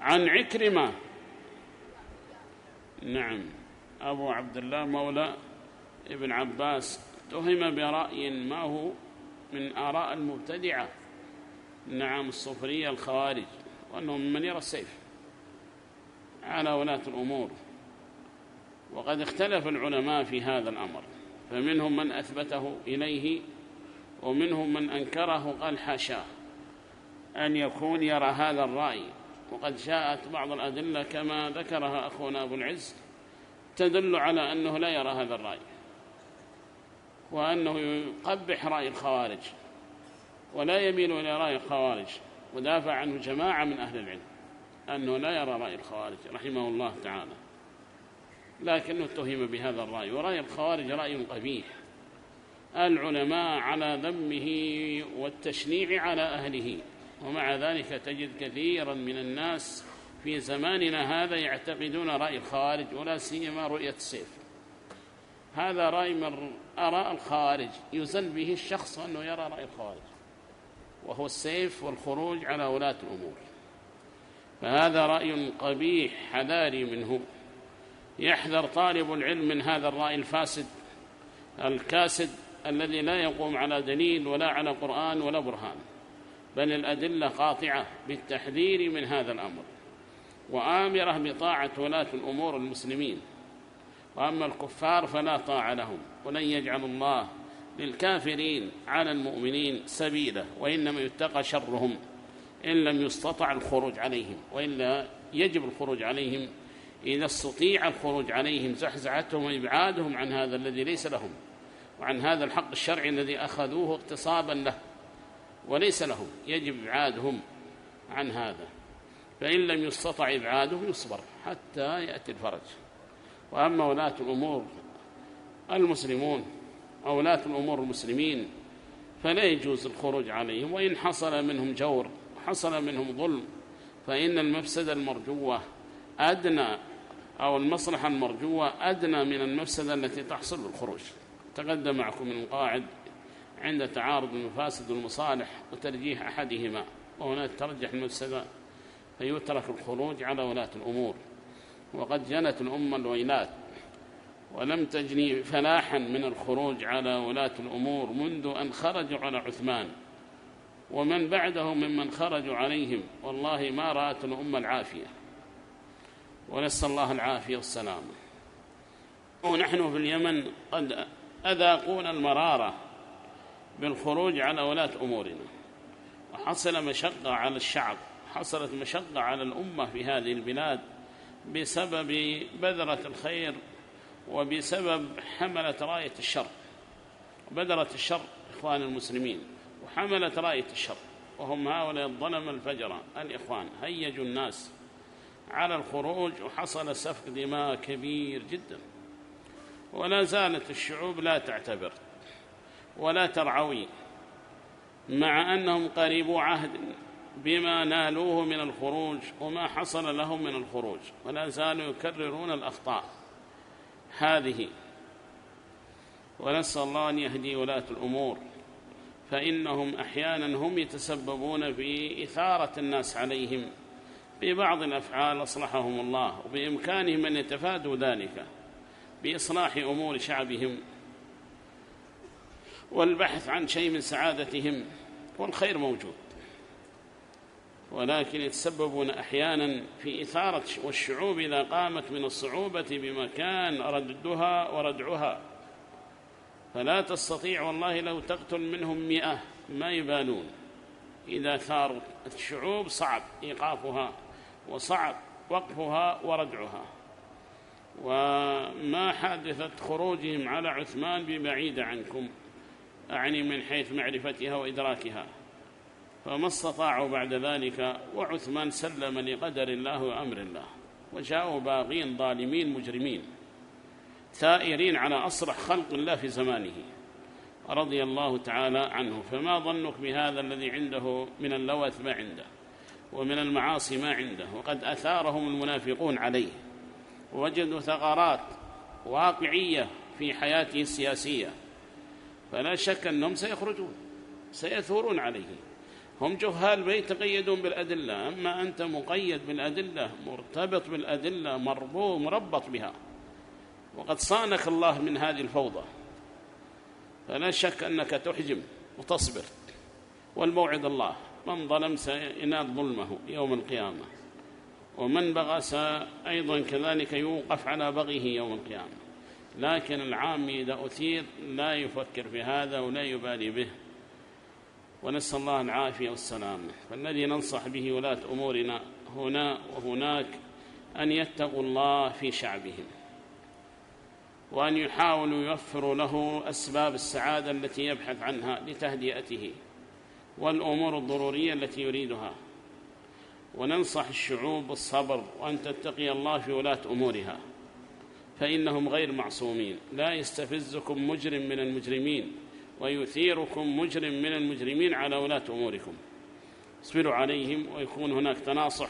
عن عكرمة، نعم، أبو عبد الله مولى ابن عباس، اتهم برأي ما هو من آراء المبتدعة، نعم، الصوفية الخوارج، وأنه ممن يرى السيف على ولاة الأمور. وقد اختلف العلماء في هذا الأمر، فمنهم من أثبته إليه ومنهم من أنكره، قال حاشاه أن يكون يرى هذا الرأي. وقد جاءت بعض الأدلة كما ذكرها أخونا أبو العز تدل على أنه لا يرى هذا الرأي، وأنه يقبح رأي الخوارج ولا يميل إلى رأي الخوارج، ودافع عنه جماعة من أهل العلم أنه لا يرى رأي الخوارج رحمه الله تعالى، لكنه اتهم بهذا الرأي. ورأي الخوارج رأي قبيح، العلماء على ذمه والتشنيع على أهله، ومع ذلك تجد كثيرا من الناس في زماننا هذا يعتقدون رأي الخوارج، ولا سيما رؤية السيف. هذا رأي من آراء الخوارج يزن به الشخص أنه يرى رأي الخوارج، وهو السيف والخروج على ولاة الأمور. فهذا رأي قبيح حذاري منه، يحذر طالب العلم من هذا الرأي الفاسد الكاسد الذي لا يقوم على دليل ولا على قرآن ولا برهان، بل الأدلة قاطعة بالتحذير من هذا الأمر، وآمرة بطاعة ولاة الأمور المسلمين. وأما الكفار فلا طاعة لهم، ولن يجعل الله للكافرين على المؤمنين سبيلا، وإنما يتقى شرهم إن لم يستطع الخروج عليهم، وإلا يجب الخروج عليهم. إذا استطيع الخروج عليهم زحزحتهم وإبعادهم عن هذا الذي ليس لهم، وعن هذا الحق الشرعي الذي أخذوه اغتصابا له وليس لهم، يجب إبعادهم عن هذا. فإن لم يستطع إبعادهم يصبر حتى يأتي الفرج. وأما ولاة الأمور المسلمون أو ولاة الأمور المسلمين فلا يجوز الخروج عليهم، وإن حصل منهم جور حصل منهم ظلم، فإن المفسدة المرجوة أدنى، أو المصلحة المرجوة أدنى من المفسدة التي تحصل بالخروج. تقدم معكم من القاعد عند تعارض المفاسد والمصالح وترجيح أحدهما، وهنا ترجح المفسدة فيترك الخروج على ولاة الأمور. وقد جنت الأمة الويلات ولم تجني فلاحا من الخروج على ولاة الأمور منذ أن خرجوا على عثمان ومن بعده ممن خرجوا عليهم، والله ما رأت الأمة العافية، ونسأل الله العافية والسلامة. ونحن في اليمن قد أذاقونا المرارة بالخروج على ولاة أمورنا، وحصل مشقة على الشعب، حصلت مشقة على الأمة في هذه البلاد بسبب بذرة الخير وبسبب حملة راية الشر، بذرة الشر إخوان المسلمين، وحملة راية الشر، وهم هؤلاء الظلم الفجرة الإخوان هيجوا الناس على الخروج، وحصل سفك دماء كبير جدا. ولا زالت الشعوب لا تعتبر ولا ترعوي، مع أنهم قريبوا عهد بما نالوه من الخروج وما حصل لهم من الخروج، ولا زالوا يكررون الأخطاء هذه. ونسأل الله أن يهدي ولاة الأمور، فإنهم أحيانا هم يتسببون في إثارة الناس عليهم ببعض الأفعال أصلحهم الله، وبإمكانهم أن يتفادوا ذلك بإصلاح أمور شعبهم والبحث عن شيء من سعادتهم، والخير موجود، ولكن يتسببون أحيانا في إثارة، والشعوب إذا قامت من الصعوبة بمكان ردها وردعها فلا تستطيع، والله لو تقتل منهم 100 ما يبالون. إذا ثارت الشعوب صعب إيقافها وصعب وقفها وردعها. وما حادثت خروجهم على عثمان ببعيدة عنكم، أعني من حيث معرفتها وإدراكها، فما استطاعوا بعد ذلك، وعثمان سلم لقدر الله وأمر الله، وجاءوا باغين ظالمين مجرمين ثائرين على أصرح خلق الله في زمانه رضي الله تعالى عنه. فما ظنك بهذا الذي عنده من اللوث ما عنده ومن المعاصي ما عنده، وقد أثارهم المنافقون عليه، ووجدوا ثغرات واقعية في حياته السياسية، فلا شك أنهم سيخرجون سيثورون عليه. هم جهال بيتقيدون بالأدلة، أما أنت مقيد بالأدلة، مرتبط بالأدلة، مربط بها، وقد صانك الله من هذه الفوضى، فلا شك أنك تحجم وتصبر. والموعد الله، من ظلم سينال ظلمه يوم القيامة، ومن بغى أيضا كذلك يوقف على بغيه يوم القيامة. لكن العامي إذا أثير لا يفكر في هذا ولا يبالي به، ونسأل الله العافية والسلامة. فالذي ننصح به ولاة أمورنا هنا وهناك أن يتقوا الله في شعبهم، وأن يحاولوا يوفروا له أسباب السعادة التي يبحث عنها لتهدئته والأمور الضرورية التي يريدها. وننصح الشعوب بالصبر، وأن تتقي الله في ولاة أمورها، فإنهم غير معصومين. لا يستفزكم مجرم من المجرمين ويثيركم مجرم من المجرمين على ولاة أموركم. اصبروا عليهم، ويكون هناك تناصح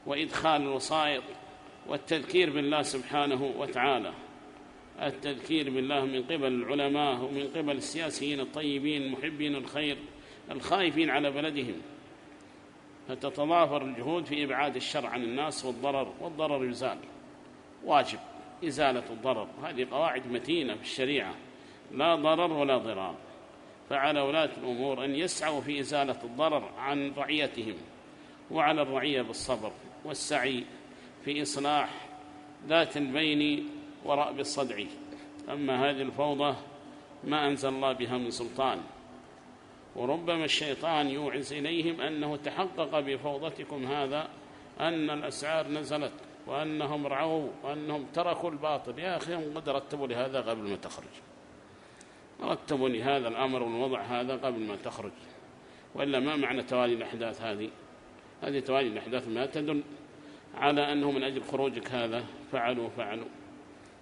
وإدخال الوسائط والتذكير بالله سبحانه وتعالى، التذكير بالله من قبل العلماء ومن قبل السياسيين الطيبين محبين الخير الخائفين على بلدهم، فتتضافر الجهود في إبعاد الشر عن الناس والضرر يزال. واجب إزالة الضرر، هذه قواعد متينة في الشريعة، لا ضرر ولا ضرار. فعلى ولاة الأمور أن يسعوا في إزالة الضرر عن رعيتهم، وعلى الرعية بالصبر والسعي في إصلاح ذات البين ورأب الصدع. أما هذه الفوضى ما أنزل الله بها من سلطان، وربما الشيطان يوعز إليهم أنه تحقق بفوضتكم هذا أن الأسعار نزلت وأنهم رعوا وأنهم تركوا الباطل. يا أخي هم قد رتبوا لهذا قبل ما تخرج، رتبوا لهذا الأمر والوضع هذا قبل ما تخرج، وإلا ما معنى توالي الأحداث هذه توالي الأحداث ما تدل على أنه من أجل خروجك هذا فعلوا.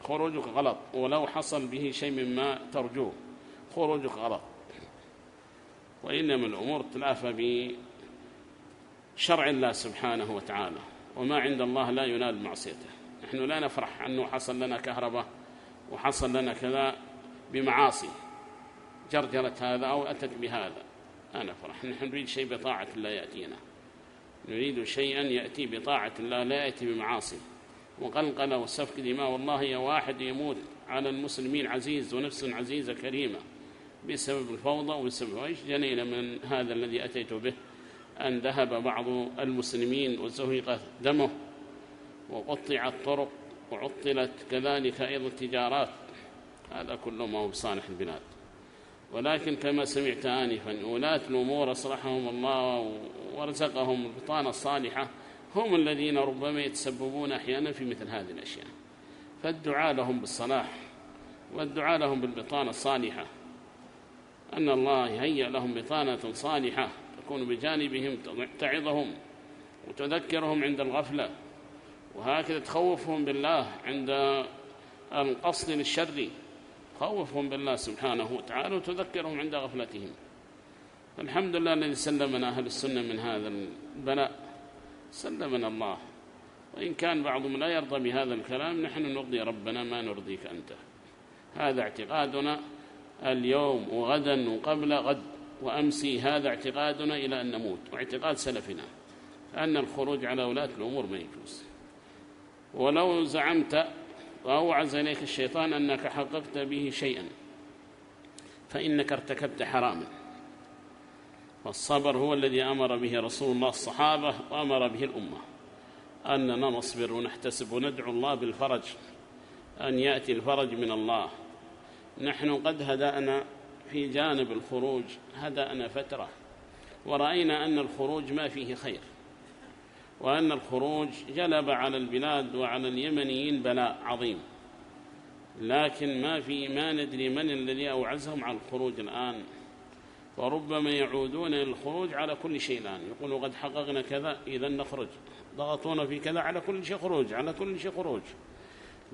خروجك غلط، ولو حصل به شيء مما ترجوه خروجك غلط، وإنما الأمور تلافى بشرع الله سبحانه وتعالى، وما عند الله لا ينال معصيته. نحن لا نفرح أنه حصل لنا كهرباء وحصل لنا كذا بمعاصي جرجرت هذا أو أتت بهذا، لا نفرح. نحن نريد شيء بطاعة الله يأتينا، نريد شيئا يأتي بطاعة الله لا يأتي بمعاصي وقلقلة وسفك دماء. والله يا واحد يموت على المسلمين عزيز ونفس عزيزة كريمة بسبب الفوضى وبسبب إيش جنينا من هذا الذي أتيت به، أن ذهب بعض المسلمين وزهق دمه وقطع الطرق وعطلت كذلك أيضا التجارات. هذا كله ما هو بصالح البلاد. ولكن كما سمعت آنفا ولاة الأمور أصلحهم الله ورزقهم البطانة الصالحة هم الذين ربما يتسببون أحيانا في مثل هذه الأشياء. فالدعاء لهم بالصلاح والدعاء لهم بالبطانة الصالحة، أن الله يهيئ لهم بطانة صالحة تكون بجانبهم تعظهم وتذكرهم عند الغفلة، وهكذا تخوفهم بالله عند القصد للشر، خوفهم بالله سبحانه وتعالى وتذكرهم عند غفلتهم. الحمد لله الذي سلمنا أهل السنة من هذا البلاء، سلمنا الله. وإن كان بعضهم لا يرضى بهذا الكلام، نحن نرضي ربنا ما نرضيك أنت. هذا اعتقادنا اليوم وغدا وقبل غد وأمسي، هذا اعتقادنا إلى أن نموت، واعتقاد سلفنا أن الخروج على ولاة الأمور ما يجوز. ولو زعمت وأوعز إليك الشيطان أنك حققت به شيئا فإنك ارتكبت حراما. فالصبر هو الذي أمر به رسول الله الصحابة وأمر به الأمة، أننا نصبر ونحتسب وندعو الله بالفرج، أن يأتي الفرج من الله. نحن قد هدأنا في جانب الخروج، هدأنا فترة ورأينا أن الخروج ما فيه خير، وأن الخروج جلب على البلاد وعلى اليمنيين بلاء عظيم، لكن ما ندري من الذي أوعزهم على الخروج الآن. وربما يعودون للخروج على كل شيء الآن، يقولوا قد حققنا كذا إذا نخرج، ضغطونا في كذا، على كل شيء خروج، على كل شيء خروج.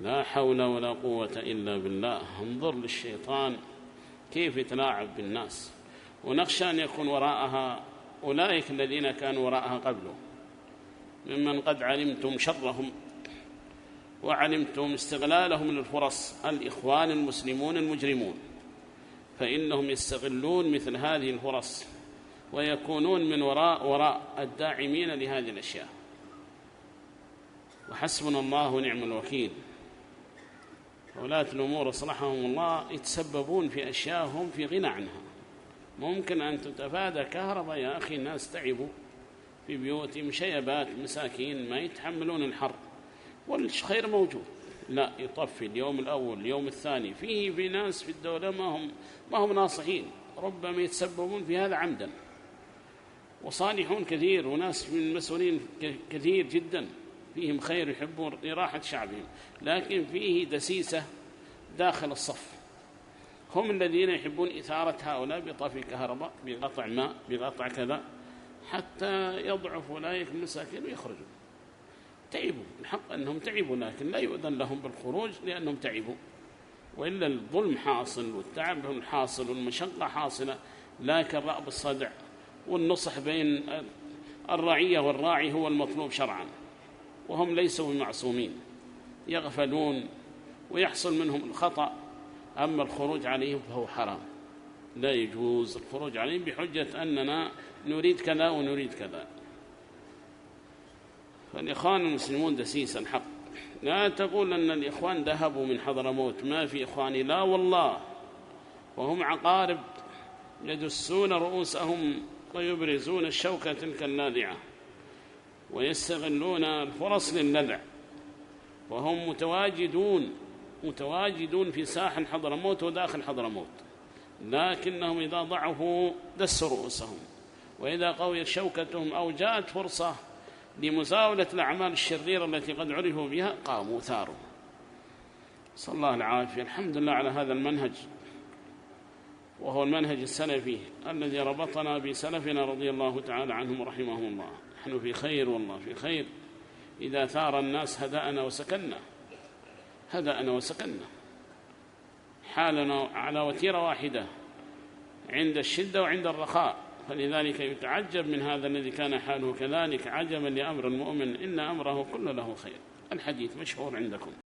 لا حول ولا قوة إلا بالله. انظر للشيطان كيف يتلاعب بالناس، ونخشى أن يكون وراءها أولئك الذين كانوا وراءها قبله، ممن قد علمتم شرهم وعلمتم استغلالهم للفرص، الإخوان المسلمون المجرمون، فإنهم يستغلون مثل هذه الفرص ويكونون من وراء الداعمين لهذه الأشياء. وحسبنا الله ونعم الوكيل. ولاة الأمور أصلحهم الله يتسببون في أشياء هم في غنى عنها. ممكن أن تتفادى كهرباء يا أخي، الناس تعبوا في بيوتهم، شيبات مساكين ما يتحملون الحر والخير موجود، لا يطفي اليوم الأول اليوم الثاني. في ناس في الدولة ما هم ناصحين، ربما يتسببون في هذا عمدا، وصالحون كثير وناس من المسؤولين كثير جدا فيهم خير يحبون راحة شعبهم، لكن فيه دسيسة داخل الصف، هم الذين يحبون إثارة هؤلاء بطفي كهرباء، بقطع ماء، بقطع كذا، حتى يضعف أولئك المساكين ويخرجوا. تعبوا، الحق أنهم تعبوا، لكن لا يؤذن لهم بالخروج لأنهم تعبوا، وإلا الظلم حاصل والتعب حاصل والمشقة حاصلة، لكن رأب الصدع والنصح بين الرعية والراعي هو المطلوب شرعا، وهم ليسوا معصومين، يغفلون ويحصل منهم الخطأ. أما الخروج عليهم فهو حرام، لا يجوز الخروج عليهم بحجة أننا نريد كذا ونريد كذا. فالإخوان المسلمون دسيسا الحق، لا تقول أن الإخوان ذهبوا من حضرموت، ما في إخواني، لا والله، وهم عقارب يدسون رؤوسهم ويبرزون الشوكة تلك اللاذعة ويستغلون الفرص للنذع، وهم متواجدون في ساحل حضرموت وداخل حضرموت، لكنهم إذا ضعفوا دسوا رؤوسهم، وإذا قويت شوكتهم أو جاءت فرصة لمزاولة الأعمال الشريرة التي قد عرفوا بها قاموا ثاروا. صلى الله العافية. الحمد لله على هذا المنهج، وهو المنهج السلفي الذي ربطنا بسلفنا رضي الله تعالى عنهم ورحمهم الله. نحن في خير والله في خير، إذا ثار الناس هدأنا وسكننا، حالنا على وتيرة واحدة عند الشدة وعند الرخاء. فلذلك يتعجب من هذا الذي كان حاله كذلك، عجبا لأمر المؤمن إن أمره كله له خير. الحديث مشهور عندكم.